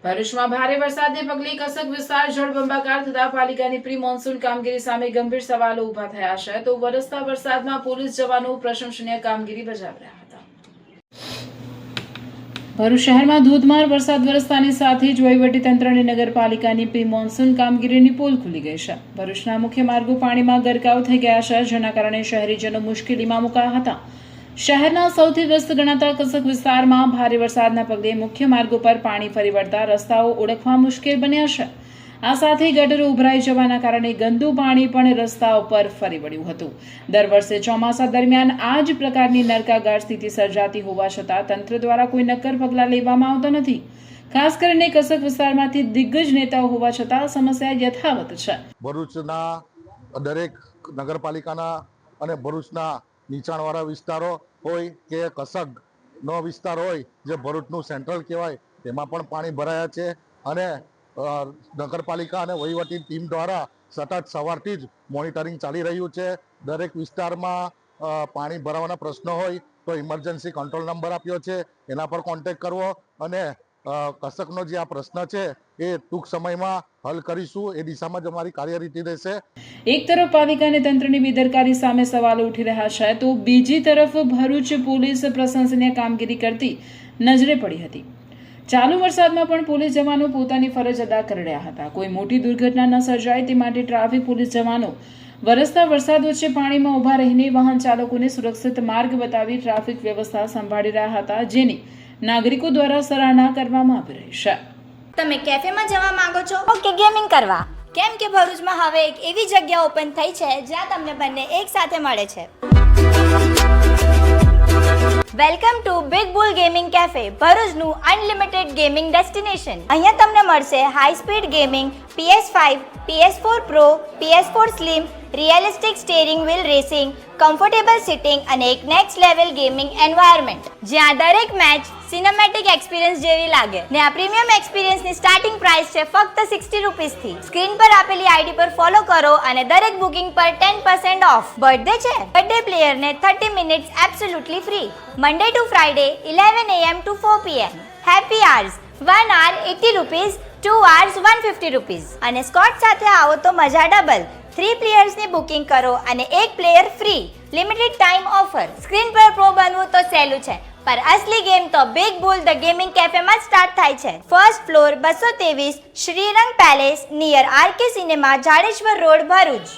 ભરૂચમાં ભારે વરસાદને પગલે કસક વિસ્તાર જળબંબાકાર થતા પાલિકાની પ્રી મોન્સૂન કામગીરી સામે ગંભીર સવાલો ઊભા થયા છે તો વરસતા વરસાદમાં પોલીસ જવાનો પ્રશંસનીય કામગીરી બજાવી રહ્યા હતા। ભરૂચ શહેરમાં ધોધમાર વરસાદ વરસતાની સાથે જ વહીવટીતંત્ર અને નગરપાલિકાની પ્રી મોન્સૂન કામગીરીની પોલ ખુલી ગઈ છે। ભરૂચના મુખ્ય માર્ગો પાણીમાં ગરકાવ થઈ ગયા છે, જેના કારણે શહેરીજનો મુશ્કેલીમાં મુકાયા હતા। શહેરના સૌથી વ્યસ્ત ગણાતા કસક વિસ્તારમાં ભારે વરસાદના પગલે મુખ્ય માર્ગો પર પાણી ફરી વળતા રસ્તાઓ ઓળખવા મુશ્કેલ બન્યા છે। આ સાથે ગટરો ઉભરાઈ જવાના કારણે ગંદુ પાણી પણ રસ્તાઓ પર ફરી વળ્યું હતું। દર વર્ષે ચોમાસા દરમિયાન આ જ પ્રકારની નરકાગાર સ્થિતિ સર્જાતી હોવા છતાં તંત્ર દ્વારા કોઈ નક્કર પગલાં લેવામાં આવતા નથી। ખાસ કરીને કસક વિસ્તારમાંથી દિગ્ગજ નેતાઓ હોવા છતાં સમસ્યા યથાવત છે। ભરૂચના દરેક નગરપાલિકાના અને ભરૂચના નીચાણવાળા વિસ્તારો હોય કે કસગનો વિસ્તાર હોય, જે ભરૂચનું સેન્ટ્રલ કહેવાય, તેમાં પણ પાણી ભરાયા છે અને નગરપાલિકા અને વહીવટી ટીમ દ્વારા સતત સવારથી જ મોનિટરિંગ ચાલી રહ્યું છે। દરેક વિસ્તારમાં પાણી ભરાવાના પ્રશ્નો હોય તો ઇમરજન્સી કંટ્રોલ નંબર આપ્યો છે, એના પર કોન્ટેક્ટ કરવો અને કસકનો જે આ પ્રશ્ન છે એ ટૂંક સમયમાં હલ કરીશું, એ દિશામાં જ અમારી કાર્યરીતિ રહેશે। એક તરફ પાલિકા અને તંત્રની બેદરકારી સામે સવાલો ઉઠી રહ્યા છે તો બીજી તરફ ભરૂચ પોલીસ પ્રશંસનીય કામગીરી કરતી નજરે પડી હતી। ચાલુ વરસાદમાં પણ પોલીસ જવાનો પોતાની ફરજ અદા કરી રહ્યા હતા। કોઈ મોટી દુર્ઘટના ન સર્જાય તે માટે ટ્રાફિક પોલીસ જવાનો વરસતા વરસાદ વચ્ચે પાણીમાં ઊભા રહીને વાહન ચાલકોને સુરક્ષિત માર્ગ બતાવી ટ્રાફિક વ્યવસ્થા સંભાળી રહ્યા હતા, જેની નાગરિકો દ્વારા સરાહના કરવામાં આવી રહી છે। તમે કેફેમાં જવા માંગો છો કે ગેમિંગ કરવા? કેમ કે ભરૂચમાં હવે એક એવી જગ્યા ઓપન થઈ છે જ્યાં તમને બંને એક સાથે મળે છે। Welcome to big bull gaming cafe, ભરૂચનું અનલિમિટેડ ગેમિંગ ડેસ્ટિનેશન। અહીંયા તમને મળશે high speed gaming, PS5, PS4 Pro, PS4 Slim, realistic steering wheel racing, comfortable seating અને એક નેક્સ્ટ લેવલ ગેમિંગ એન્વાયરમેન્ટ, જ્યાં દરેક મેચ સિનેમેટિક એક્સપિરિયન્સ જેવી લાગે ને આ પ્રીમિયમ એક્સપિરિયન્સની સ્ટાર્ટિંગ પ્રાઇસ છે ફક્ત 60 રૂપીસથી। સ્ક્રીન પર આપેલી આઈડી પર ફોલો કરો અને દરેક બુકિંગ પર 10% ઓફ। બર્થડે છે? બર્થડે પ્લેયરને 30 minutes absolutely free. Monday to Friday 11 AM to 4 PM। Happy hours 1 hour 80 rupees, 2 hours 150 rupees અને સ્કોટ સાથે આવો તો મજા ડબલ। 3 પ્લેયર્સની બુકિંગ કરો અને 1 player free. Limited time offer. Screen પર પ્રો બનવું તો સહેલું છે, પર અસલી ગેમ તો બિગ બુલ ધ ગેમિંગ કેફેમાં સ્ટાર્ટ થાય છે। First floor 223 Shrirang palace near RK cinema, Jadeshwar road, Bharuch.